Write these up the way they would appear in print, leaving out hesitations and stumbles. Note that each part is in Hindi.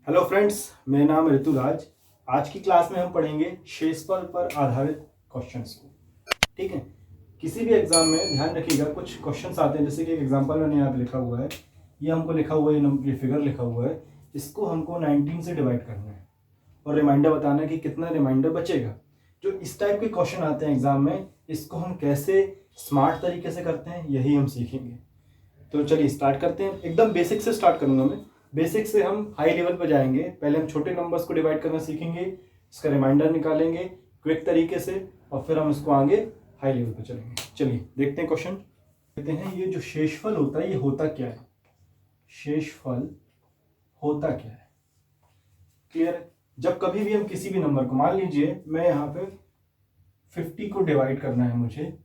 हेलो फ्रेंड्स, मेरा नाम है ऋतुराज। आज की क्लास में हम पढ़ेंगे शेषफल पर आधारित क्वेश्चंस को। ठीक है, किसी भी एग्जाम में ध्यान रखिएगा, कुछ क्वेश्चंस आते हैं, जैसे कि एक एग्जांपल मैंने यहाँ पे लिखा हुआ है, ये हमको लिखा हुआ है, ये फिगर लिखा हुआ है, इसको हमको 19 से डिवाइड करना है और रिमाइंडर बताना है कि कितना रिमाइंडर बचेगा। जो इस टाइप के क्वेश्चन आते हैं एग्जाम में, इसको हम कैसे स्मार्ट तरीके से करते हैं यही हम सीखेंगे। तो चलिए स्टार्ट करते हैं। एकदम बेसिक से स्टार्ट करूंगा मैं। बेसिक से हम हाई लेवल पर जाएंगे। पहले हम छोटे नंबर्स को डिवाइड करना सीखेंगे, इसका रिमाइंडर निकालेंगे क्विक तरीके से, और फिर हम इसको आगे हाई लेवल पर चलेंगे। चलिए देखते हैं क्वेश्चन। देखते हैं ये जो शेषफल होता है ये होता क्या है, शेषफल होता क्या है। क्लियर है? जब कभी भी हम किसी भी नंबर को, मान लीजिए मैं यहाँ पे 50 को डिवाइड करना है मुझे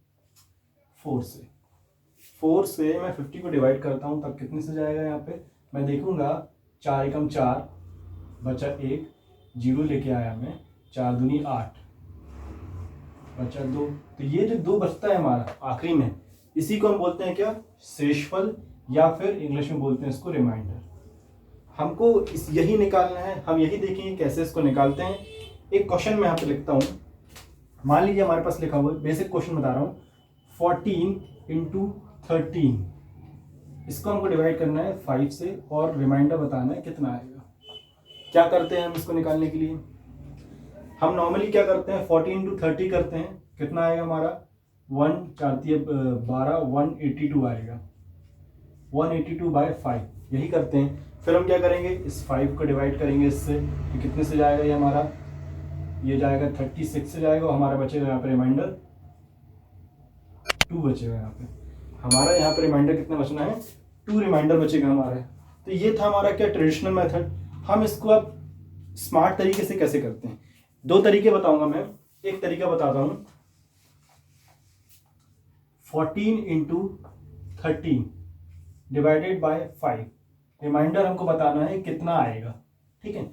4 से, 4 से मैं 50 को डिवाइड करता हूँ, तब कितने से जाएगा? यहाँ पे मैं देखूंगा 4 एकम 4 बचा 1, 0 लेके आया मैं, 4 दूनी 8 बचा 2। तो ये जो 2 बचता है हमारा आखिरी में, इसी को हम बोलते हैं क्या? शेषफल, या फिर इंग्लिश में बोलते हैं इसको रिमाइंडर। हमको यही निकालना है, हम यही देखेंगे कैसे इसको निकालते हैं। एक क्वेश्चन मैं यहाँ पे लिखता हूँ। मान लीजिए हमारे पास लिखा हुआ है, बेसिक क्वेश्चन बता रहा हूँ, 14 × 13, इसको हमको डिवाइड करना है 5 से और रिमाइंडर बताना है कितना आएगा। क्या करते हैं हम इसको निकालने के लिए? हम नॉर्मली क्या करते हैं, 14 × 30 करते हैं, कितना आएगा हमारा? 1 4 12, 182 आएगा, 182/5, यही करते हैं। फिर हम क्या करेंगे, इस 5 को डिवाइड करेंगे इससे, तो कितने से जाएगा ये हमारा? ये जाएगा 36 से जाएगा, और हमारा बचेगा यहाँ पे रिमाइंडर 2 बचेगा। यहाँ पे हमारा यहाँ पे रिमाइंडर कितना बचना है? 2 रिमाइंडर बचेगा हमारा। तो ये था हमारा क्या, ट्रेडिशनल मेथड। हम इसको अब स्मार्ट तरीके से कैसे करते हैं, 2 तरीके बताऊंगा मैं। एक तरीका बताता हूं, 14 × 13 डिवाइडेड बाय 5, रिमाइंडर हमको बताना है कितना आएगा। ठीक है,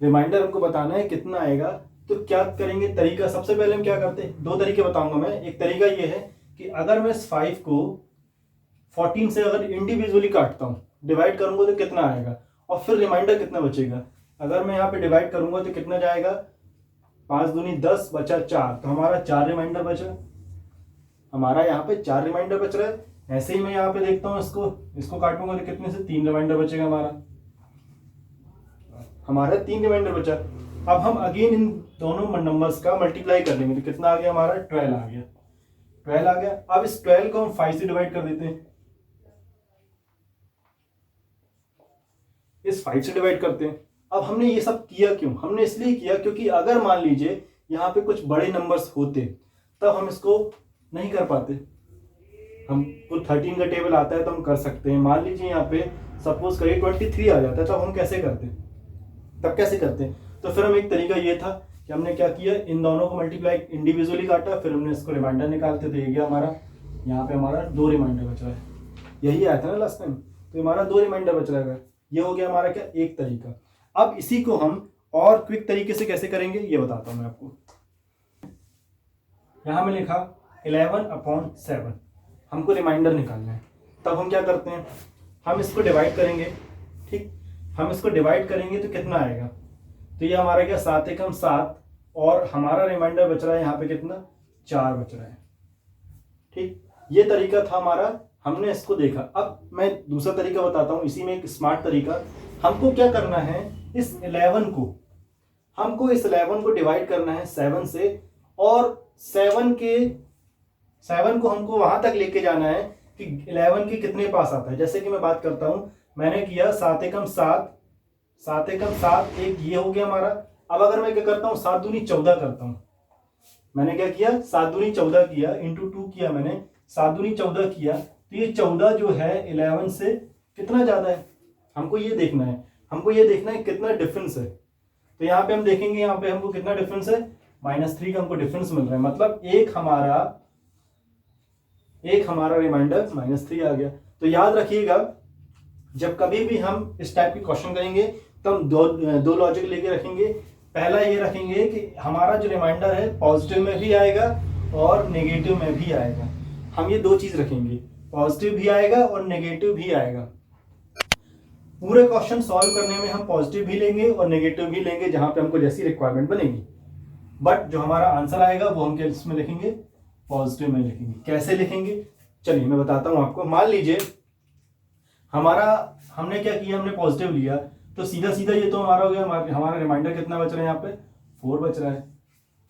रिमाइंडर हमको बताना है कितना आएगा। तो क्या करेंगे, तरीका सबसे पहले हम क्या करते हैं, 2 तरीके बताऊंगा मैं। एक तरीका ये है कि अगर मैं इस 5 को 14 से अगर इंडिविजुअली काटता हूँ, डिवाइड करूंगा तो कितना आएगा, और फिर रिमाइंडर कितना बचेगा। अगर मैं यहाँ पे डिवाइड करूंगा तो कितना जाएगा? 5 दूनी 10 बचा 4, तो हमारा 4 रिमाइंडर बचा, हमारा यहाँ पे 4 रिमाइंडर बच रहा है। ऐसे ही मैं यहाँ पे देखता हूँ, इसको काटूंगा तो कितने से? 3 रिमाइंडर बचेगा हमारा 3 रिमाइंडर बचा। अब हम अगेन इन दोनों नंबर्स का मल्टीप्लाई कर लेंगे, तो कितना आ गया हमारा? 12 आ गया, 12 आ गया। अब इस 12 को हम 5 से डिवाइड कर देते हैं, इस 5 से डिवाइड करते हैं। अब हमने ये सब किया क्यों? हमने इसलिए किया क्योंकि अगर मान लीजिए यहाँ पे कुछ बड़े नंबर्स होते, तब हम इसको नहीं कर पाते। हमको 13 का टेबल आता है तो हम कर सकते हैं। मान लीजिए यहाँ पे सपोज करिए 23 आ जाता है, तब हम कैसे करते? तब कैसे करते? तो फिर हम एक तरीका ये था कि हमने क्या किया, इन दोनों को मल्टीप्लाई इंडिविजुअली काटा, फिर हमने इसको रिमाइंडर निकालते, तो ये गया हमारा, यहाँ पे हमारा 2 रिमाइंडर बच रहा है। यही आया था ना लास्ट टाइम, तो हमारा 2 रिमाइंडर बच रहा है। ये हो गया हमारा क्या, एक तरीका। अब इसी को हम और क्विक तरीके से कैसे करेंगे ये बताता हूं मैं आपको। यहां में लिखा 11/7, हमको रिमाइंडर निकालना है। तब हम क्या करते हैं, हम इसको डिवाइड करेंगे। ठीक, हम इसको डिवाइड करेंगे तो कितना आएगा? तो ये हमारा क्या, 7 एकम 7, और हमारा रिमाइंडर बच रहा है यहाँ पे कितना? 4 बच रहा है। ठीक, ये तरीका था हमारा, हमने इसको देखा। अब मैं दूसरा तरीका बताता हूं, इसी में एक स्मार्ट तरीका। हमको क्या करना है, इस 11 को डिवाइड करना है 7 से, और 7 को हमको वहां तक लेके जाना है कि 11 के कितने पास आता है। जैसे कि मैं बात करता हूं, मैंने किया 7 एकम 7, 7 एकम 7, एक ये हो गया हमारा। अब अगर मैं क्या करता हूं, 7 दूनी 14 करता हूं। मैंने क्या किया, 7 दूनी 14 किया, इंटू 2 किया मैंने, 7 दूनी 14 किया, तो ये 14 जो है 11 से कितना ज्यादा है, हमको ये देखना है। हमको ये देखना है कितना डिफरेंस है। तो यहाँ पे हम देखेंगे, यहाँ पे हमको कितना डिफरेंस है, -3 का हमको डिफरेंस मिल रहा है। मतलब एक हमारा रिमाइंडर -3 आ गया। तो याद रखिएगा, जब कभी भी हम इस टाइप के क्वेश्चन करेंगे तो हम दो लॉजिक लेके रखेंगे। पहला ये रखेंगे कि हमारा जो रिमाइंडर है पॉजिटिव में भी आएगा और नेगेटिव में भी आएगा। हम ये 2 चीज रखेंगे, पॉजिटिव भी आएगा और नेगेटिव भी आएगा। पूरे क्वेश्चन सॉल्व करने में हम पॉजिटिव भी लेंगे और नेगेटिव भी लेंगे जहां पे हमको जैसी रिक्वायरमेंट बनेगी, बट जो हमारा आंसर आएगा वो हम किस में लिखेंगे, पॉजिटिव में लिखेंगे। कैसे लिखेंगे चलिए मैं बताता हूं आपको। मान लीजिए हमने क्या किया, हमने पॉजिटिव लिया तो सीधा सीधा ये तो हमारा हो गया, हमारा रिमाइंडर कितना बच रहा है यहाँ पे 4 बच रहा है,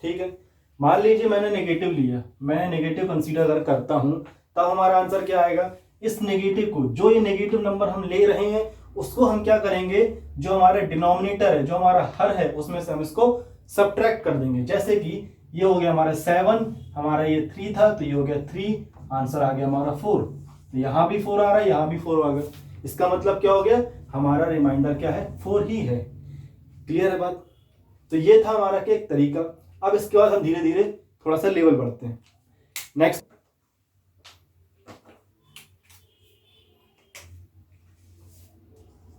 ठीक है। मान लीजिए मैंने नेगेटिव लिया, मैं नेगेटिव कंसीडर अगर करता हूं तब हमारा आंसर क्या आएगा, इस नेगेटिव को, जो ये नेगेटिव नंबर हम ले रहे हैं उसको हम क्या करेंगे, जो हमारा डिनोमिनेटर है, जो हमारा हर है, उसमें से हम इसको सब्ट्रैक्ट कर देंगे। जैसे कि ये हो गया हमारा 7, हमारा ये 3 था तो ये हो गया 3, आंसर आ गया हमारा 4। तो यहां भी 4 आ रहा है, यहां भी 4 आ गया, इसका मतलब क्या हो गया, हमारा रिमाइंडर क्या है, 4 ही है। क्लियर है बात। तो ये था हमारा क्या एक तरीका। अब इसके बाद हम धीरे धीरे थोड़ा सा लेवल बढ़ते हैं। Next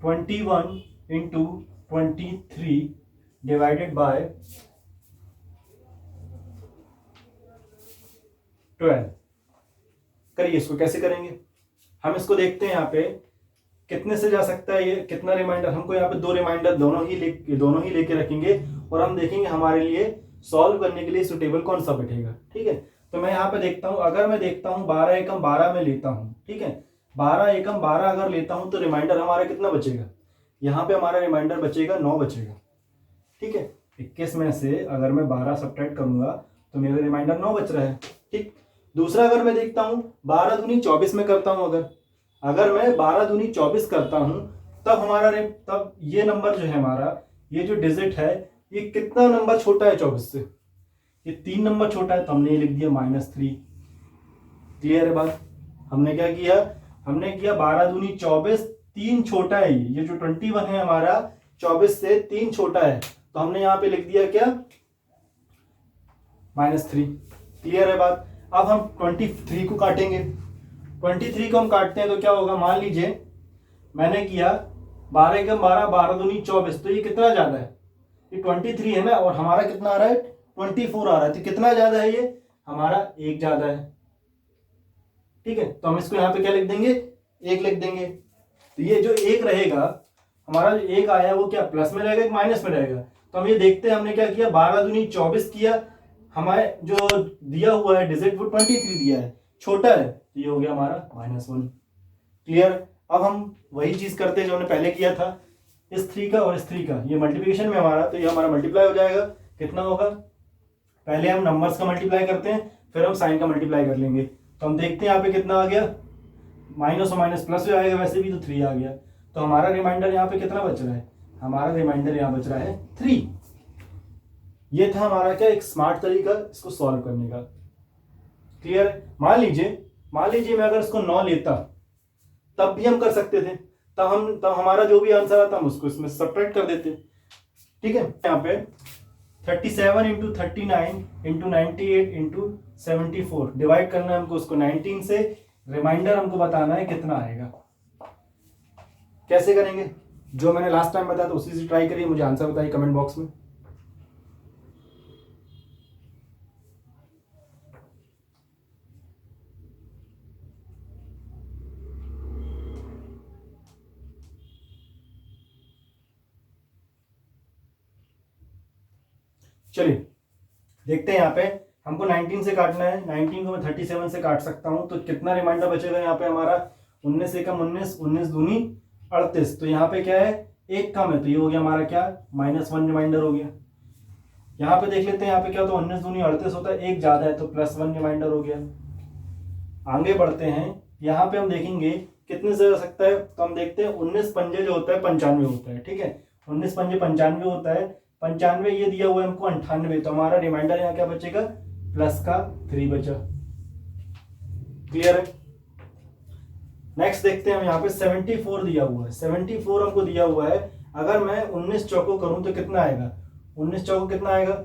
21 into 23 divided by 12। करिए इसको, कैसे करेंगे हम इसको देखते हैं। यहाँ पे कितने से जा सकता है, ये कितना रिमाइंडर, हमको यहाँ पे 2 रिमाइंडर दोनों ही लेके रखेंगे और हम देखेंगे हमारे लिए सॉल्व करने के लिए सुटेबल कौन सा बैठेगा, ठीक है। तो मैं यहाँ पे देखता हूँ, अगर मैं देखता हूँ 12 एकम 12 में लेता हूँ, ठीक है, 12 एकम 12 अगर लेता हूँ तो रिमाइंडर हमारा कितना बचेगा, यहाँ पे हमारा रिमाइंडर बचेगा 9 बचेगा, ठीक है। 21 में से अगर मैं 12 सब्ट्रैक्ट करूंगा तो मेरा रिमाइंडर 9 बच रहा है, ठीक। दूसरा अगर मैं देखता हूं 12 दूनी 24 में करता हूं, अगर मैं 12 दूनी 24 करता हूं तब ये नंबर जो है हमारा, ये जो डिजिट है, ये कितना नंबर छोटा है 24 से, ये 3 नंबर छोटा है, तो हमने ये लिख दिया -3। क्लियर है बात। हमने क्या किया, हमने किया 12 दूनी 24, 3 छोटा है, ये जो 21 है हमारा 24 से 3 छोटा है, तो हमने यहां पे लिख दिया क्या, -3। क्लियर है बात। अब हम 23 को काटेंगे, 23 को हम काटते हैं तो क्या होगा, मान लीजिए मैंने किया 12 एकम 12, 12 दूनी 24, तो ये कितना ज्यादा है, ये 23 है ना, और हमारा कितना आ रहा है 24 आ रहा है, तो कितना ज्यादा है, ये हमारा 1 ज्यादा है, ठीक है। तो हम इसको यहाँ पे क्या लिख देंगे, 1 लिख देंगे। तो ये जो 1 रहेगा, हमारा जो 1 आया वो क्या प्लस में रहेगा, माइनस में रहेगा। तो हम ये देखते हैं, हमने क्या किया, 12 दूनी 24 किया, हमारे जो दिया हुआ है डिजिट वो 23 दिया है, छोटा है, तो ये हो गया हमारा -1। क्लियर। अब हम वही चीज करते हैं जो हमने पहले किया था, इस 3 का और इस 3 का, ये मल्टीप्लिकेशन में हमारा, तो ये हमारा मल्टीप्लाई हो जाएगा, कितना होगा, पहले हम नंबर्स का मल्टीप्लाई करते हैं फिर हम साइन का मल्टीप्लाई कर लेंगे। तो हम देखते हैं यहाँ पे कितना आ गया, माइनस और माइनस प्लस में आएगा, वैसे भी तो 3 आ गया। तो हमारा रिमाइंडर यहाँ पे कितना बच रहा है, हमारा रिमाइंडर यहाँ बच रहा है 3। ये था हमारा क्या एक स्मार्ट तरीका इसको सॉल्व करने का। क्लियर। मान लीजिए मैं अगर इसको 9 लेता तब भी हम कर सकते थे, तब हमारा जो भी आंसर आता हम उसको इसमें सब्ट्रैक्ट कर देते, ठीक है। यहाँ पे 37 इंटू 39 इंटू 98 इंटू 74 डिवाइड करना है हमको उसको 19 से, रिमाइंडर हमको बताना है कितना आएगा। कैसे करेंगे, जो मैंने लास्ट टाइम बताया था उसी से ट्राई करिए, मुझे आंसर बताइए कमेंट बॉक्स में। चलिए देखते हैं, यहाँ पे हमको 19 से काटना है, 19 को मैं 37 से काट सकता हूं, तो कितना रिमाइंडर बचेगा यहाँ पे हमारा, 19 एकम 19, 19 दूनी 38, तो यहाँ पे क्या है 1 कम है, तो ये हो गया हमारा क्या -1 रिमाइंडर हो गया। यहाँ पे देख लेते हैं, यहाँ पे क्या होता है 19 दूनी 38 होता है, 1 ज्यादा है तो +1 रिमाइंडर हो गया। आगे बढ़ते हैं, यहाँ पे हम देखेंगे कितने से हो सकता है, तो हम देखते हैं 19 पंजे जो होता है 95 होता है, ठीक है, 19 पंजे 95 होता है, 95 ये दिया हुआ है हमको 98, तो हमारा रिमाइंडर यहाँ क्या बचेगा, +3 बचा। क्लियर है। नेक्स्ट देखते हैं हम, यहाँ पे 74 दिया हुआ है, 74 हमको दिया हुआ है, अगर मैं 19 चौको करूं तो कितना आएगा, 19 चौको कितना आएगा,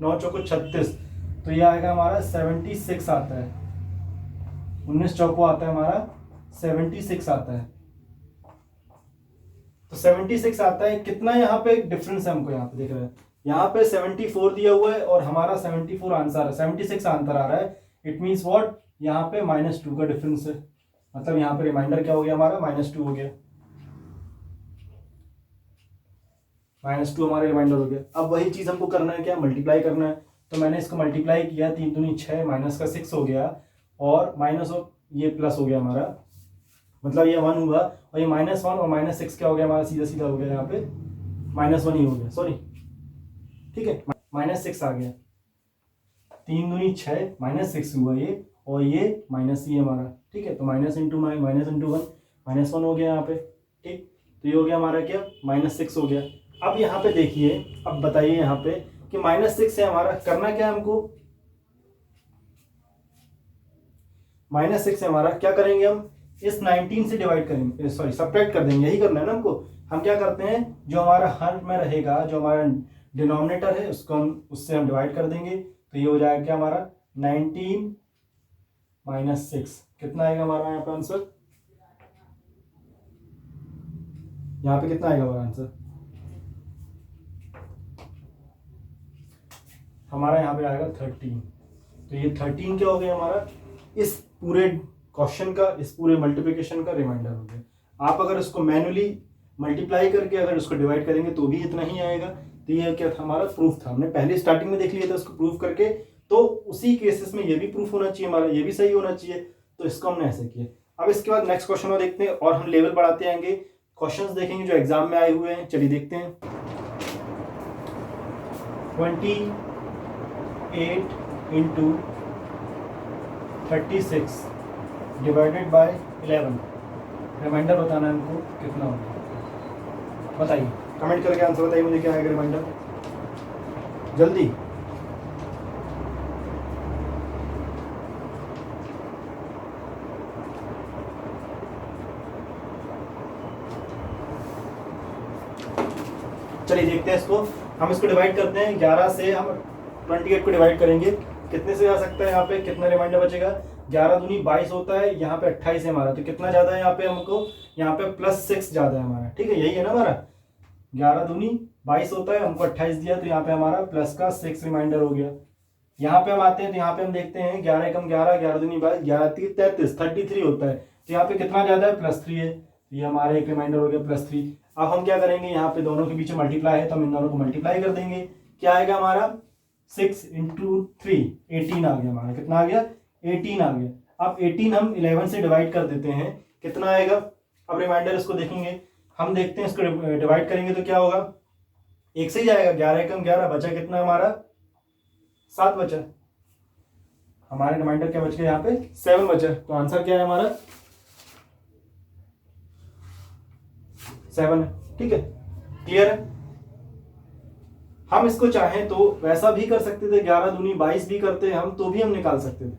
9 चौको 36, तो ये आएगा हमारा 76 आता है, 19 चौको आता है हमारा 76 आता है, तो 76 आता है। कितना यहाँ पे डिफरेंस है हमको यहाँ पे देख रहे हैं, यहाँ पे 74 दिया हुआ है और हमारा 74 आंसर है, 76 आंसर आ रहा है, इट मींस व्हाट, यहाँ पे -2 का डिफरेंस है, मतलब यहाँ पे रिमाइंडर क्या हो गया हमारा, -2 हो गया। -2 हमारा रिमाइंडर हो गया। अब वही चीज़ हमको करना है, क्या, मल्टीप्लाई करना है। तो मैंने इसको मल्टीप्लाई किया, 3 दूनी 6, माइनस का 6 हो गया, और माइनस और ये प्लस हो गया हमारा, मतलब ये 1 हुआ, और ये -1 और -6 क्या हो गया हमारा, सीधा सीधा हो गया, यहाँ पे -1 ही हो गया, सॉरी, ठीक है, -6 आ गया, 3 दूनी 6, -6 हुआ ये, और ये माइनस ही हमारा, ठीक है। तो माइनस इंटू माइनस इंटू 1, -1 हो गया यहाँ पे, ठीक। तो ये हो गया हमारा क्या, -6 हो गया। अब यहाँ पे देखिए, अब बताइए यहाँ पे कि -6 है हमारा, करना क्या है हमको, -6 है हमारा, क्या करेंगे हम, इस 19 से डिवाइड करेंगे, सॉरी सब्ट्रैक्ट कर देंगे, यही करना है ना हमको। हम क्या करते हैं, जो हमारा हर में रहेगा, जो हमारा डिनोमिनेटर है, उसको हम उससे हम डिवाइड कर देंगे। तो ये हो जाएगा क्या हमारा, 19 -6, कितना आएगा हमारा यहाँ पे आंसर, यहाँ पे कितना आएगा हमारा आंसर, हमारा यहाँ पे आएगा 13। तो ये 13 क्या हो गया हमारा, इस पूरे क्वेश्चन का, इस पूरे मल्टीप्लिकेशन का रिमाइंडर हो गया। आप अगर इसको मैन्युअली मल्टीप्लाई करके अगर इसको डिवाइड करेंगे तो भी इतना ही आएगा। तो ये क्या था, हमारा प्रूफ था, हमने पहले स्टार्टिंग में देख लिया था इसको प्रूफ करके। तो उसी केसेस में ये भी प्रूफ होना चाहिए हमारा, ये भी सही होना चाहिए, तो इसको हमने ऐसे किया। अब इसके बाद नेक्स्ट क्वेश्चन में देखते हैं, और हम लेवल बढ़ाते आएंगे, क्वेश्चंस देखेंगे जो एग्जाम में आए हुए हैं। चलिए देखते हैं। 28 इंटू 36 डिवाइडेड बाय 11, रिमाइंडर बताना है हमको, कितना होगा बताइए, कमेंट करके आंसर बताइए मुझे, क्या आएगा रिमाइंडर, जल्दी। चलिए देखते हैं इसको, हम इसको डिवाइड करते हैं, 11 से हम 28 को डिवाइड करेंगे, कितने से आ सकता है, यहाँ पे कितना रिमाइंडर बचेगा, 11 दूनी 22 होता है, यहाँ पे 28 है हमारा, तो कितना ज्यादा है यहाँ पे हमको, यहाँ पे +6 ज्यादा है हमारा, ठीक है, यही है ना हमारा, 11 दूनी 22 होता है, हमको 28 दिया, तो यहाँ पे हमारा प्लस का 6 रिमाइंडर हो गया। यहाँ पे हम आते हैं, तो यहाँ पे हम देखते हैं 11 एकम 11, 11 दूनी 22, 11 3 33, 33 होता है, तो यहाँ पे कितना ज्यादा है, +3 है, तो ये हमारा एक रिमाइंडर हो गया +3। अब हम क्या करेंगे, यहाँ पे दोनों के बीच मल्टीप्लाई है, तो हम इन दोनों को मल्टीप्लाई कर देंगे, क्या आएगा हमारा, 6 इंटू 3, 18 आ गया हमारा, कितना आ गया, 18 आ गया। अब 18 हम 11 से डिवाइड कर देते हैं, कितना आएगा, अब रिमाइंडर इसको देखेंगे, हम देखते हैं, इसको डिवाइड करेंगे तो क्या होगा, 1 से ही जाएगा, 11 एकम 11, बचा कितना हमारा, 7 बचा, हमारे रिमाइंडर क्या बच गया, यहाँ पे 7 बचा, तो आंसर क्या है हमारा, 7 है, ठीक है, क्लियर है। हम इसको चाहें तो वैसा भी कर सकते थे, 11 दूनी 22 भी करते हैं हम, तो भी हम निकाल सकते थे,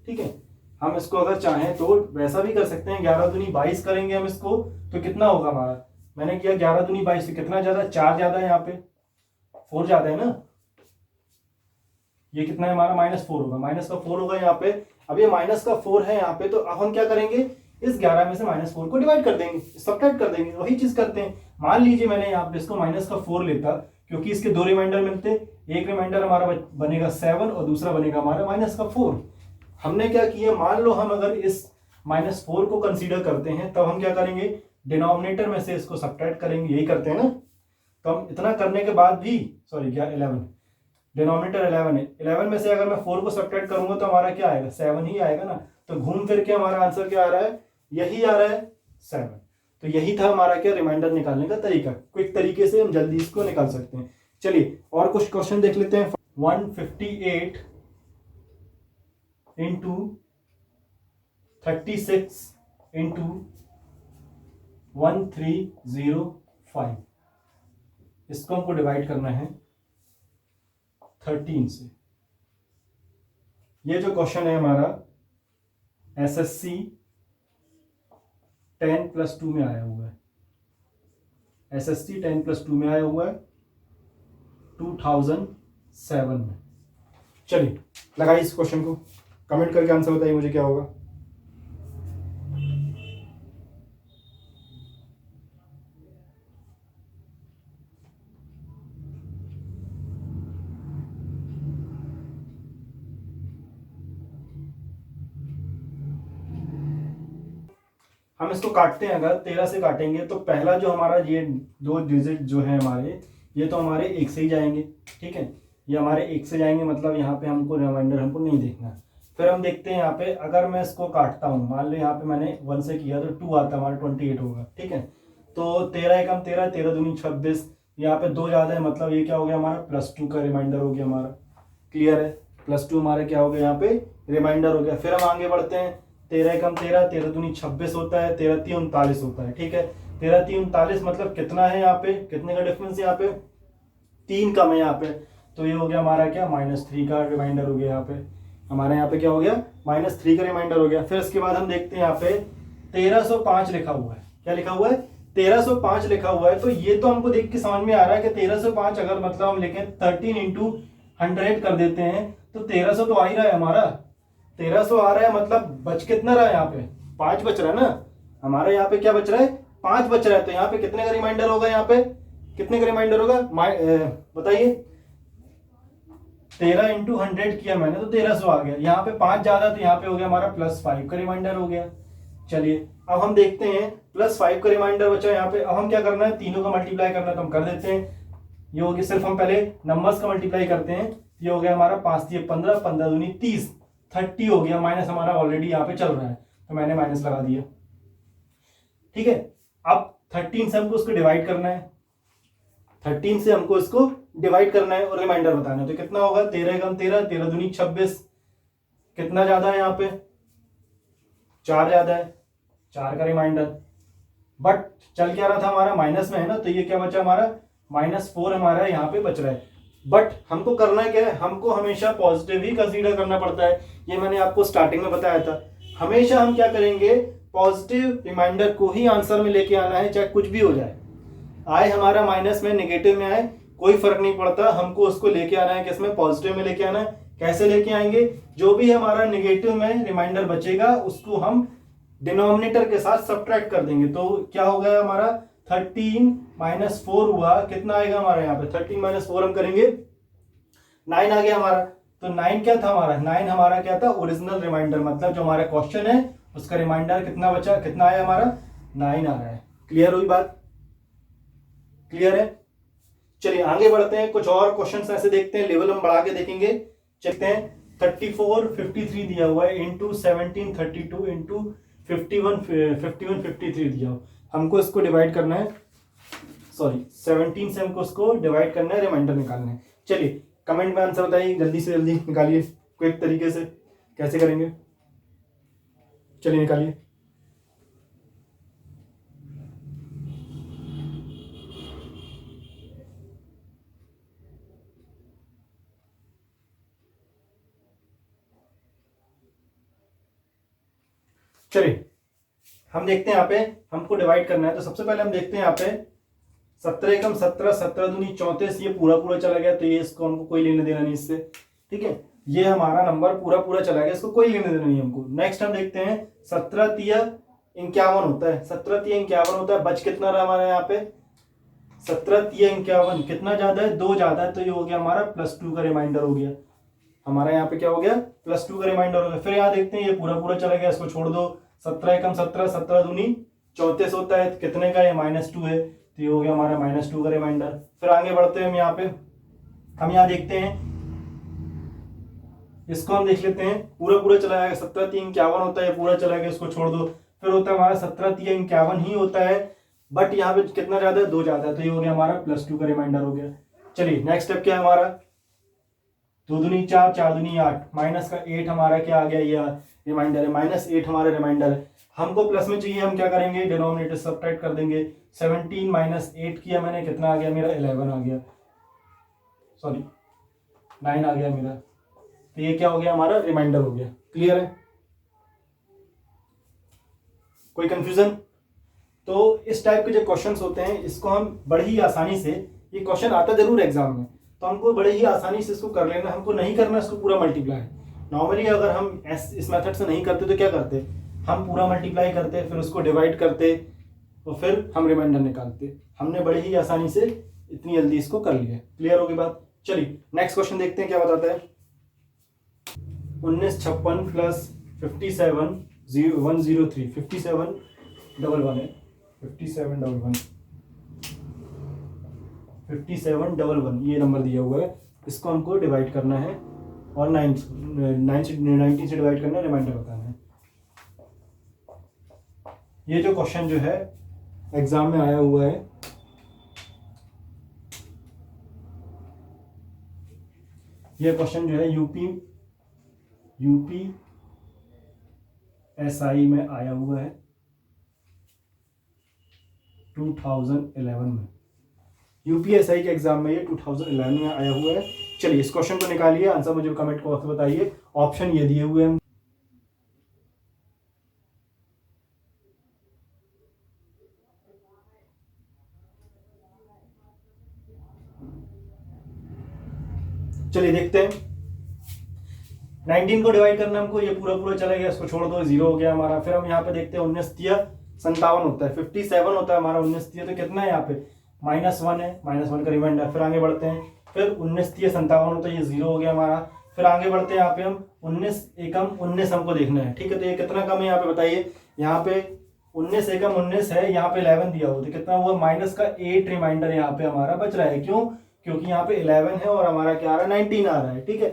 ठीक है। हम इसको अगर चाहें तो वैसा भी कर सकते हैं, 11 दूनी 22 करेंगे हम इसको, तो कितना होगा हमारा, मैंने किया 11 दूनी 22 से कितना ज्यादा, 4 ज्यादा है, यहाँ पे 4 ज्यादा है ना, ये कितना है हमारा, -4 होगा, माइनस का 4 होगा यहाँ पे। अब ये माइनस का 4 है यहाँ पे, तो अब हम क्या करेंगे, इस 11 में से -4 को डिवाइड कर देंगे, सब्ट्रैक्ट कर देंगे, वही चीज करते हैं। मान लीजिए मैंने यहाँ पे इसको -4 लेता, क्योंकि इसके 2 रिमाइंडर मिलते, एक रिमाइंडर हमारा बनेगा 7 और दूसरा बनेगा हमारा -4। हमने क्या किया, मान लो हम अगर इस -4 को कंसीडर करते हैं, तब हम क्या करेंगे, डिनोमिनेटर में से इसको सब्ट्रैक्ट करेंगे, यही करते हैं ना। तो हम इतना करने के बाद भी, सॉरी 11, डिनोमिनेटर 11 है, 11 में से अगर मैं 4 को सब्ट्रैक्ट करूंगा तो हमारा क्या आएगा, 7 ही आएगा ना। तो घूम फिर के हमारा आंसर क्या आ रहा है, यही आ रहा है, 7। तो यही था हमारा क्या, रिमाइंडर निकालने का तरीका, क्विक तरीके से हम जल्दी इसको निकाल सकते हैं। चलिए और कुछ क्वेश्चन देख लेते हैं। 158 इंटू 36 इंटू 1305, इसको हमको डिवाइड करना है 13 से। ये जो क्वेश्चन है हमारा SSC 10+2 में आया हुआ है, SSC 10+2 में आया हुआ है 2007 में। चलिए लगाइए इस क्वेश्चन को, कमेंट करके आंसर बताइए मुझे क्या होगा। हम इसको काटते हैं, अगर 13 से काटेंगे तो पहला जो हमारा ये 2 डिजिट जो है हमारे, ये तो हमारे 1 से ही जाएंगे, ठीक है, ये हमारे 1 से जाएंगे, मतलब यहाँ पे हमको रिमाइंडर हमको नहीं देखना। फिर हम देखते हैं यहाँ पे अगर मैं इसको काटता हूँ, मान लो यहाँ पे मैंने 1 से किया तो 2 आता है हमारा 28 होगा, ठीक है। तो 13 एकम 13, 13 दूनी 26, यहाँ पे 2 ज़्यादा है, मतलब ये क्या हो गया हमारा +2 का रिमाइंडर हो गया हमारा। क्लियर है, +2 हमारा क्या हो गया यहाँ पे रिमाइंडर हो गया। फिर हम आगे बढ़ते हैं, 13 एकम 13, 13 दूनी 26 होता है, 13 3 39 होता है, ठीक है। 13 3 39 मतलब कितना है यहाँ पे, कितने का डिफरेंस यहाँ पे, 3 कम है यहाँ पे, तो ये हो गया हमारा क्या -3 का रिमाइंडर हो गया यहाँ पे। हमारे यहाँ पे क्या हो गया -3 का रिमाइंडर हो गया। फिर इसके बाद हम देखते हैं यहाँ पे 1305 लिखा हुआ है, क्या लिखा हुआ है 1305 लिखा हुआ है। तो ये तो हमको देख के समझ में आ रहा है कि 1305 अगर मतलब हम लिखें 13 इंटू 100 कर देते हैं तो 1300 तो आ ही रहा है हमारा, 1300 आ रहा है, मतलब बच कितना रहा है यहाँ पे 5 बच रहा है ना हमारा, यहाँ पे क्या बच रहा है 5 बच रहा है। तो यहाँ पे कितने का रिमाइंडर होगा, यहाँ पे कितने का रिमाइंडर होगा बताइए, 13 इंटू 100 किया मैंने तो 1300 आ गया। यहाँ पे 5 ज्यादा तो यहाँ पे हो गया हमारा +5 का रिमाइंडर हो गया। चलिए अब हम देखते हैं +5 का रिमाइंडर बचा यहाँ पे। अब हम क्या करना है, तीनों का मल्टीप्लाई करना है तो हम कर देते हैं। ये हो गया, सिर्फ हम पहले नंबर्स का मल्टीप्लाई करते हैं। ये हो गया हमारा 5 3 15, 15 दूनी 30, 30 हो गया, माइनस हमारा ऑलरेडी यहाँ पे चल रहा है तो मैंने माइनस लगा दिया, ठीक है। अब 13 से हमको उसको डिवाइड करना है, 13 से हमको इसको डिवाइड करना है और रिमाइंडर बताना है। तो कितना होगा 13 एकम 13, 13 दूनी 26, कितना ज्यादा है यहाँ पे 4 ज्यादा है, 4 का रिमाइंडर। बट चल क्या रहा था हमारा माइनस में है ना, तो ये क्या बचा हमारा -4 हमारा यहाँ पे बच रहा है। बट हमको करना क्या है, हमको हमेशा पॉजिटिव ही कंसीडर करना पड़ता है। ये मैंने आपको स्टार्टिंग में बताया था, हमेशा हम क्या करेंगे पॉजिटिव रिमाइंडर को ही आंसर में लेके आना है, चाहे कुछ भी हो जाए, आए हमारा माइनस में नेगेटिव में आए कोई फर्क नहीं पड़ता, हमको उसको लेके आना है किसमें पॉजिटिव में लेके आना है। कैसे लेके आएंगे, जो भी हमारा नेगेटिव में रिमाइंडर बचेगा उसको हम डिनोमिनेटर के साथ सब्ट्रैक्ट कर देंगे। तो क्या हो गया हमारा 13 - 4 हुआ, कितना आएगा हमारा यहाँ पे 13 - 4 हम करेंगे 9 आ गया हमारा। तो 9 क्या था हमारा, 9 हमारा क्या था ओरिजिनल रिमाइंडर, मतलब जो हमारा क्वेश्चन है उसका रिमाइंडर कितना बचा, कितना आया हमारा 9 आ रहा है। क्लियर हुई बात, क्लियर है। चलिए आगे बढ़ते हैं, कुछ और क्वेश्चंस ऐसे देखते हैं, लेवल हम बढ़ा के देखेंगे। चलते हैं 34 53 दिया हुआ है इंटू 17 32 इंटू 51 53 दिया हुआ, हमको इसको डिवाइड करना है, सॉरी 17 से हमको इसको डिवाइड करना है, रिमाइंडर निकालना है। चलिए कमेंट में आंसर बताइए, जल्दी से जल्दी निकालिए क्विक तरीके से, कैसे करेंगे चलिए निकालिए। चलिए हम देखते हैं यहाँ पे हमको डिवाइड करना है। तो सबसे पहले हम देखते हैं यहाँ पे 17 एकम 17, 17 दूनी 34, ये पूरा पूरा चला गया तो ये इसको हमको कोई लेने देना नहीं इससे, ठीक है। ये हमारा नंबर पूरा पूरा चला गया, इसको कोई लेने देना नहीं हमको। नेक्स्ट हम देखते हैं 17 तिया 51 होता है, 17 तिया 51 होता है, बच कितना रहा हमारा यहाँ पे 17 तिया 51, कितना ज्यादा है 2 ज्यादा है, तो ये हो गया हमारा +2 का रिमाइंडर हो गया हमारा, यहाँ पे क्या हो गया +2 का रिमाइंडर हो गया। फिर यहाँ देखते हैं ये पूरा पूरा चला गया, इसको छोड़ दो, 17 एकम 17, 17 दूनी 34 होता है, कितने का ये -2 है, तो ये हो गया हमारा -2 का रिमाइंडर। फिर आगे बढ़ते हैं हम यहाँ पे, हम यहाँ देखते हैं इसको हम देख लेते हैं, पूरा पूरा चला जाएगा, 17 3 51 होता है, पूरा चला गया, इसको छोड़ दो। फिर होता है हमारा 17 3 51 ही होता है, बट यहाँ पे कितना ज्यादा है 2 ज्यादा है, तो ये हो गया हमारा +2 का रिमाइंडर हो गया। चलिए नेक्स्ट स्टेप क्या है हमारा 2 दूनी 4, 4 दूनी 8, माइनस का 8 हमारा क्या आ गया, ये रिमाइंडर है, -8 हमारा रिमाइंडर है। हमको प्लस में चाहिए, हम क्या करेंगे डिनोमिनेटर सब्ट्रैक्ट कर देंगे। 17 - 8 किया मैंने, कितना आ गया मेरा 11 आ गया, सॉरी 9 आ गया मेरा, तो ये क्या हो गया हमारा रिमाइंडर हो गया। क्लियर है, कोई कंफ्यूजन। तो इस टाइप के जो क्वेश्चंस होते हैं इसको हम बड़ी ही आसानी से, ये क्वेश्चन आता जरूर एग्जाम में, तो हमको बड़े ही आसानी से इसको कर लेना, हमको नहीं करना इसको पूरा मल्टीप्लाई। नॉर्मली अगर हम इस मेथड से नहीं करते तो क्या करते, हम पूरा मल्टीप्लाई करते, फिर उसको डिवाइड करते और फिर हम रिमाइंडर निकालते। हमने बड़ी ही आसानी से इतनी जल्दी इसको कर लिया। क्लियर होगी बात। चलिए नेक्स्ट क्वेश्चन देखते हैं क्या बताता है। 1956 प्लस 57 103, 5711 है, 5711 5711 ये नंबर दिया हुआ है, इसको हमको डिवाइड करना है और 19 से डिवाइड करना है, रिमाइंडर बताना है। ये जो क्वेश्चन जो है एग्जाम में आया हुआ है, ये क्वेश्चन जो है यूपी एसआई में आया हुआ है 2011 में। यूपीएसआई के एग्जाम में ये 2011 में आया हुआ है। चलिए इस क्वेश्चन को निकालिए, आंसर मुझे कमेंट बॉक्स में बताइए। ऑप्शन ये दिए हुए हैं, चलिए देखते हैं। 19 को डिवाइड करना हमको, ये पूरा पूरा चला गया, इसको छोड़ दो, 0 हो गया हमारा। फिर हम यहाँ पे देखते हैं 19 तिया 57 होता है, 57 होता है हमारा 19 तिया, तो कितना है यहाँ पे -1 है, -1 का रिमाइंडर। फिर आगे बढ़ते हैं, फिर 19 तिया 57 होता है, ये 0 हो गया हमारा। फिर आगे बढ़ते हैं, यहाँ पे हम 19 एकम 19 हमको देखना है, ठीक है। तो ये कितना कम है यहाँ पे बताइए, यहाँ पे 19 एकम 19 है, यहाँ पे 11 दिया हुआ, तो कितना हुआ माइनस का 8 रिमाइंडर यहाँ पे हमारा बच रहा है। क्यों? क्योंकि यहाँ पे 11 है और हमारा क्या आ रहा है 19 आ रहा है, ठीक है।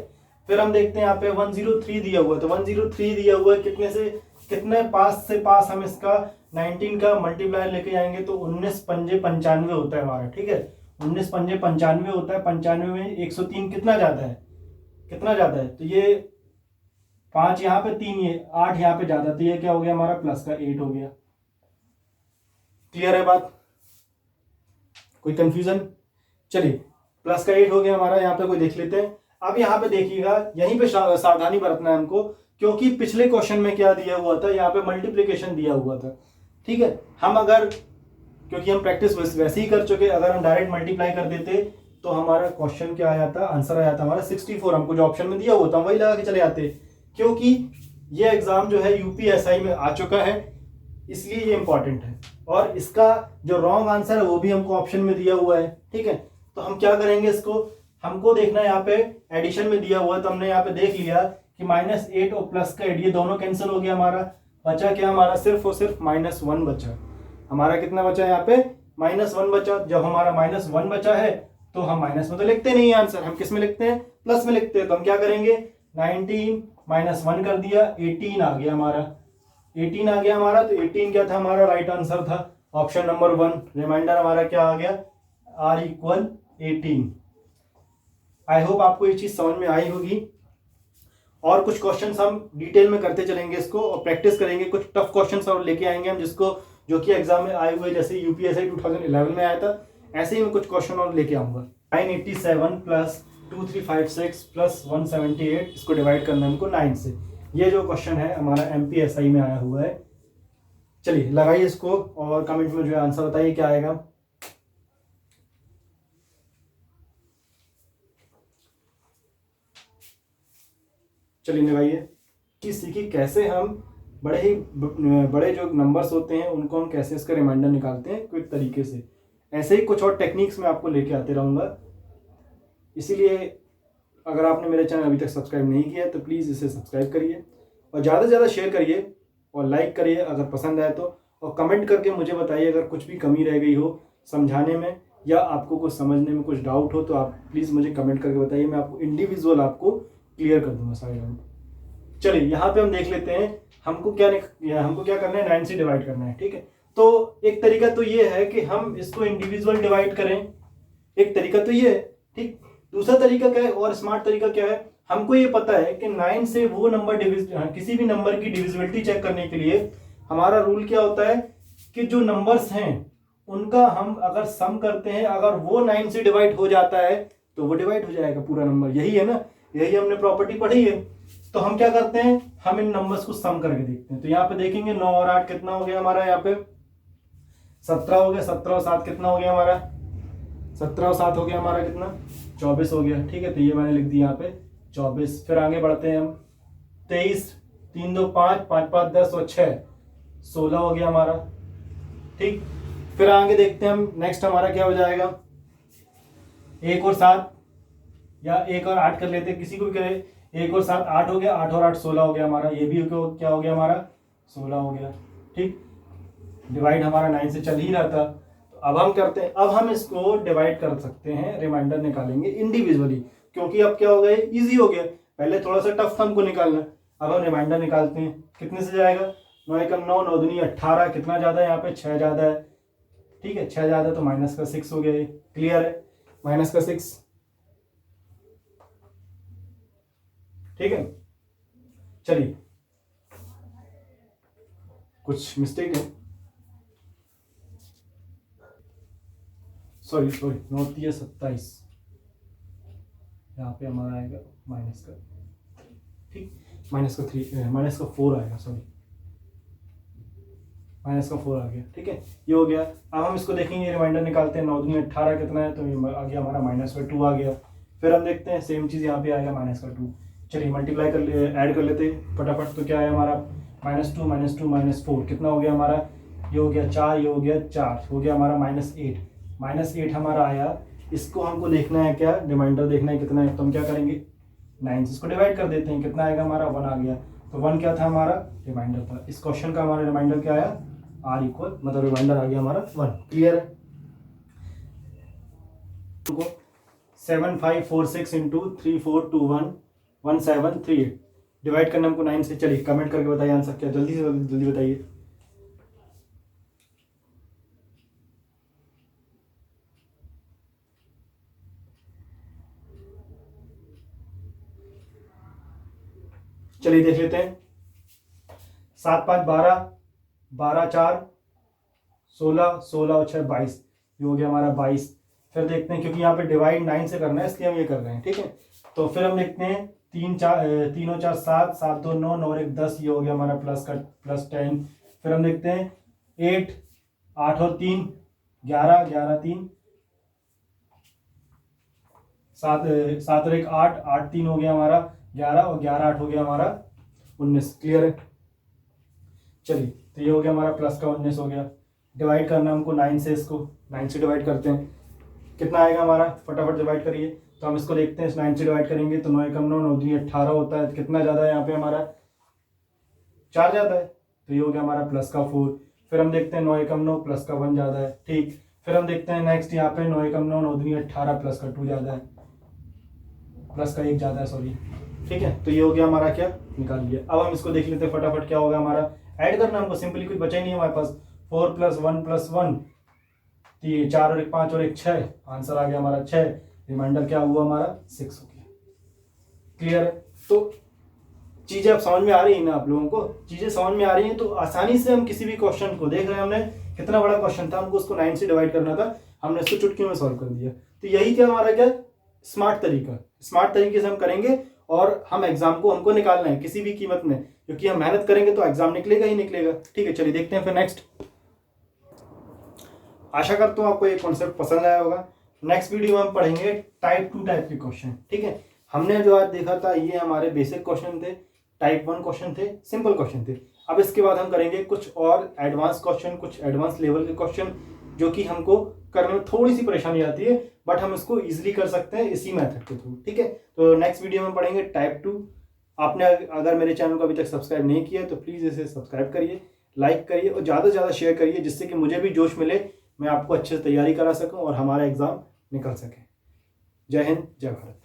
फिर हम देखते हैं यहाँ पे 103 दिया हुआ है, तो 103 दिया हुआ है, कितने से कितने पास से पास हम इसका 19 का मल्टीप्लायर लेके जाएंगे तो 19 पंजे 95 होता है हमारा, ठीक है। 19 पंजे 95 होता है, 95 में 103 कितना जाता है, कितना जाता है, तो ये 5 यहाँ पे 3 ये 8 यहाँ पे जाता है, तो ये क्या हो गया हमारा प्लस का 8 हो गया। क्लियर है बात? कोई कंफ्यूजन? चलिए प्लस का 8 हो गया हमारा, यहाँ पे कोई देख लेते हैं। अब यहाँ पे देखिएगा, यहीं पे सावधानी बरतना है हमको, क्योंकि पिछले क्वेश्चन में क्या दिया हुआ था, यहाँ पे मल्टीप्लिकेशन दिया हुआ था, ठीक है। हम अगर, क्योंकि हम प्रैक्टिस वैसे ही कर चुके, अगर हम डायरेक्ट मल्टीप्लाई कर देते तो हमारा क्वेश्चन क्या आया था, आंसर आया था हमारा 64, हमको जो ऑप्शन में दिया हुआ था वही लगा के चले आते। क्योंकि ये एग्जाम जो है यूपीएसआई में आ चुका है, इसलिए ये इंपॉर्टेंट है, और इसका जो रॉन्ग आंसर है वो भी हमको ऑप्शन में दिया हुआ है, ठीक है। तो हम क्या करेंगे, इसको हमको देखना है, यहाँ पे एडिशन में दिया हुआ है, तो हमने यहाँ पे देख लिया कि -8 और प्लस का 8 ये दोनों कैंसिल हो गया हमारा, बचा क्या हमारा सिर्फ और सिर्फ -1 बचा। हमारा कितना बचा यहाँ पे -1 बचा। जब हमारा -1 बचा है तो हम माइनस में तो लिखते नहीं है आंसर, हम किस में लिखते हैं, प्लस में लिखते हैं। तो हम क्या करेंगे, 19 -1 कर दिया, 18 आ गया हमारा, 18 आ गया हमारा। तो 18 क्या था हमारा, राइट आंसर था ऑप्शन नंबर 1। रिमाइंडर हमारा क्या आ गया, R = 18। आई होप आपको ये चीज समझ में आई होगी। और कुछ क्वेश्चंस हम डिटेल में करते चलेंगे इसको, और प्रैक्टिस करेंगे। कुछ टफ क्वेश्चंस और लेके आएंगे हम, जिसको जो कि एग्जाम में आए हुए, जैसे यूपीएसआई 2011 में आया था, ऐसे ही मैं कुछ क्वेश्चन और लेके आऊंगा। 987 प्लस 2356 प्लस 178, इसको डिवाइड करना है हमको 9 से। ये जो क्वेश्चन है हमारा एमपीएसआई में आया हुआ है। चलिए लगाइए इसको और कमेंट में जो है आंसर बताइए क्या आएगा। चलिए लगाइए कि सीखी कैसे हम बड़े जो नंबर्स होते हैं उनको हम कैसे इसका रिमाइंडर निकालते हैं क्विक तरीके से। ऐसे ही कुछ और टेक्निक्स में आपको लेके आते रहूँगा। इसीलिए अगर आपने मेरे चैनल अभी तक सब्सक्राइब नहीं किया तो प्लीज़ इसे सब्सक्राइब करिए और ज़्यादा से ज़्यादा शेयर करिए और लाइक करिए अगर पसंद आए तो, और कमेंट करके मुझे बताइए अगर कुछ भी कमी रह गई हो समझाने में या आपको कुछ समझने में कुछ डाउट हो तो आप प्लीज़ मुझे कमेंट करके बताइए। मैं आपको इंडिविजुअल आपको क्लियर कर दूंगा सारे डाउट। चलिए यहाँ पे हम देख लेते हैं हमको क्या करना है, 9 से डिवाइड करना है, ठीक है। तो एक तरीका तो ये है कि हम इसको इंडिविजुअल डिवाइड करें, एक तरीका तो ये है, ठीक। दूसरा तरीका क्या है और स्मार्ट तरीका क्या है, हमको ये पता है कि 9 से वो नंबर किसी भी नंबर की डिविजिबिलिटी चेक करने के लिए हमारा रूल क्या होता है कि जो नंबर्स हैं उनका हम अगर सम करते हैं, अगर वो 9 से डिवाइड हो जाता है तो वो डिवाइड हो जाएगा पूरा नंबर। यही है ना, यही हमने प्रॉपर्टी पढ़ी है। तो हम क्या करते हैं, हम इन नंबर्स को सम करके देखते हैं। तो यहाँ पे देखेंगे 9 और 8 कितना हो गया हमारा, यहाँ पे 17 हो गया, 17 और 7 कितना हो गया हमारा, 17 और 7 हो गया हमारा कितना, 24 हो गया, ठीक है। तो ये मैंने लिख दिया यहाँ पे 24। फिर आगे बढ़ते हैं हम, 23, 3 2 5, 5 5 10 और 6 16 हो गया हमारा, ठीक। फिर आगे देखते हैं हम, नेक्स्ट हमारा क्या हो जाएगा, 1 और 7 या 1 और 8 कर लेते हैं, किसी को भी करें। 1 और 7 8 हो गया, 8 और 8 16 हो गया हमारा, ये भी क्या हो गया हमारा 16 हो गया, ठीक। डिवाइड हमारा 9 से चल ही रहा था। तो अब हम करते हैं, अब हम इसको डिवाइड कर सकते हैं, रिमाइंडर निकालेंगे इंडिविजुअली, क्योंकि अब क्या हो गया, इजी हो गया। पहले थोड़ा सा टफ था हमको निकालना। अब हम रिमाइंडर निकालते हैं, कितने से जाएगा, 9 एकम 9, 9 दूनी 18, कितना ज्यादा है यहाँ पे, 6 ज्यादा है। ठीक है, 6 ज्यादा तो माइनस का 6 हो गया, ये क्लियर है, माइनस का 6। ठीक है, चलिए, कुछ मिस्टेक है, सॉरी 9 3 27, यहाँ पे हमारा आएगा माइनस का, ठीक, माइनस का 3, माइनस का 4 आएगा, सॉरी माइनस का 4 आ गया। ठीक है, ये हो गया। अब हम इसको देखेंगे, रिमाइंडर निकालते हैं, 9 दूनी 18 कितना है, तो ये आ गया हमारा माइनस का 2 आ गया। फिर हम देखते हैं सेम चीज़ यहाँ पे आएगा माइनस का 2। चलिए मल्टीप्लाई कर ऐड कर लेते हैं फटाफट। तो क्या है हमारा, -2 -4 कितना हो गया हमारा, ये हो गया 4, ये हो गया 4, हो गया हमारा -8 हमारा आया। इसको हमको देखना है क्या, रिमाइंडर देखना है कितना है, तो हम क्या करेंगे, 9 से इसको डिवाइड कर देते हैं, कितना आएगा हमारा, 1 आ गया। तो 1 क्या था हमारा, रिमाइंडर था। इस क्वेश्चन का हमारा रिमाइंडर क्या आया, R इक्वल, मतलब रिमाइंडर आ गया हमारा 1। क्लियर है। 7546 इंटू 3421 1738 डिवाइड करना हमको 9 से। चलिए कमेंट करके बताइए आंसर क्या, जल्दी से जल्दी बताइए। चलिए देख लेते हैं, 7 5 12, 12 4 16, 16 और 6 22, ये हो गया हमारा 22। फिर देखते हैं, क्योंकि यहाँ पे डिवाइड 9 से करना है इसलिए हम ये कर रहे हैं। ठीक है, तो फिर हम देखते हैं, 3 और 4 7, 7 2 9, 9 और 1 10, ये हो गया हमारा +10। फिर हम देखते हैं 8, 8 और 3 11, 11 3 7, 7 और 1 8, 8 3 हो गया हमारा 11, और 11 8 हो गया हमारा 19। क्लियर है। चलिए, तो ये हो गया हमारा प्लस का 19 हो गया। डिवाइड करना हमको 9 से, इसको 9 से डिवाइड करते हैं, कितना आएगा हमारा, फटाफट डिवाइड करिए। तो हम इसको देखते हैं, 9 से डिवाइड करेंगे तो 9 एकम 9, 9 दूनी 18 होता है, कितना ज़्यादा है यहाँ पे हमारा, 4 ज़्यादा है, तो ये हो गया हमारा प्लस का 4। फिर हम देखते हैं 9 एकम 9 प्लस का 1 ज़्यादा है। ठीक, फिर हम देखते हैं नेक्स्ट यहाँ पे 9 एकम 9, 9 दूनी 18 प्लस का 2 ज़्यादा है, प्लस का 1 ज़्यादा है, सॉरी। ठीक है, तो ये हो गया हमारा क्या, निकाल लिया। अब हम इसको देख लेते हैं फटाफट, क्या होगा हमारा, ऐड करना हमको, सिंपली कुछ बचा ही नहीं हमारे पास। 4 + 1 + 1, 4 और 1 5 और 1 6, आंसर आ गया हमारा 6। रिमाइंडर क्या हुआ हमारा, 6 हो गया। क्लियर है। तो चीजें अब समझ में आ रही है ना आप लोगों को, चीजें समझ में आ रही हैं, तो आसानी से हम किसी भी क्वेश्चन को देख रहे हैं, हमने कितना बड़ा क्वेश्चन था, हमको उसको 9 से डिवाइड करना था, हमने इसको चुटकियों में सॉल्व कर दिया। तो यही क्या हमारा क्या स्मार्ट तरीके से हम करेंगे, और हम एग्जाम को हमको निकालना है किसी भी कीमत में, क्योंकि हम मेहनत करेंगे तो एग्जाम निकलेगा ही निकलेगा। ठीक है, चलिए देखते हैं फिर नेक्स्ट। आशा करता हूँ आपको ये कॉन्सेप्ट पसंद आया होगा। नेक्स्ट वीडियो में हम पढ़ेंगे टाइप 2 टाइप के क्वेश्चन। ठीक है, हमने जो आज देखा था ये हमारे बेसिक क्वेश्चन थे, टाइप 1 क्वेश्चन थे, सिंपल क्वेश्चन थे। अब इसके बाद हम करेंगे कुछ और एडवांस क्वेश्चन, कुछ एडवांस लेवल के क्वेश्चन, जो कि हमको करने में थोड़ी सी परेशानी आती है, बट हम इसको इजीली कर सकते हैं इसी मेथड के थ्रू। ठीक है, तो नेक्स्ट वीडियो में पढ़ेंगे टाइप 2। आपने अगर मेरे चैनल को अभी तक सब्सक्राइब नहीं किया तो प्लीज़ इसे सब्सक्राइब करिए, लाइक करिए और ज़्यादा से ज़्यादा शेयर करिए, जिससे कि मुझे भी जोश मिले, मैं आपको अच्छे से तैयारी करा सकूं और हमारा एग्ज़ाम निकल सके। जय हिंद, जय भारत।